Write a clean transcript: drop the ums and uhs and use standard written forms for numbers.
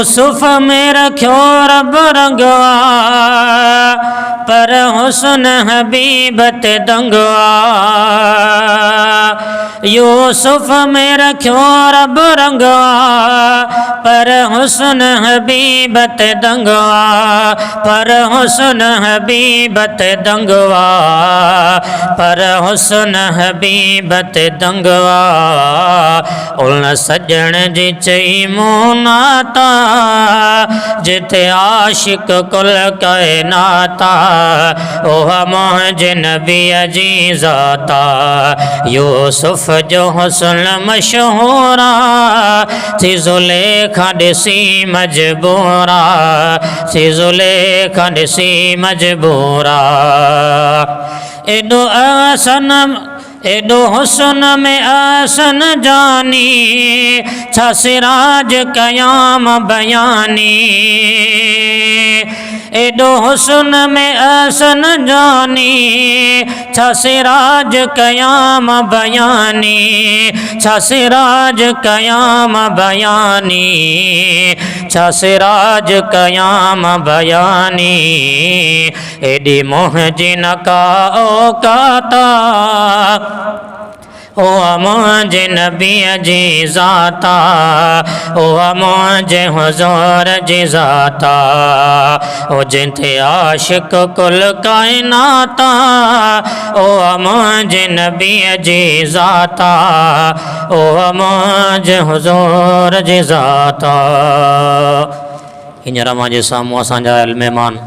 उसुफ में रखियो रब रंगवा, पर हुस्न हबीब ते दंगवा। यूसुफ में रखियो रब रंगवा, पर हुस्न हबीब ते दंगवा, पर हुस्न हबीब ते दंगवा, पर हुस्न हबीब ते दंगवा। उन सजण जी चई मुनाता, जिथे आशिक कुल कायनाता, ओह मुंहिंजे नबीअ जी ज़ाता। यूसुफ जो हुस्न मशहूरा, थी ज़ुलेखा ॾिसी मजबूरा, थी ज़ुलेखा ॾिसी मजबूरा। एॾो आसन एॾो हुस्न में आसन जानी, छा सिराज कयाम बयानी। एॾो हुस्न में आसन जानी, छा सिराज कयाम बयानी, छा सिराज कयाम बयानी, छा सिराज कयाम बयानी। एॾी मुंहिंजी न का औकाता, ओ मुंहिंजे नबीअ जी ज़ाता, ओ मुंहिंजे हुज़ूर जी ज़ाता। ओ जिथे आशिक कुल कायनाता, ओ मुंहिंजे नबीअ जी ज़ाता, ओ मुंहिंजे हुज़ूर जी ज़ाता। हींअर मुंहिंजे साम्हूं असांजा महिमान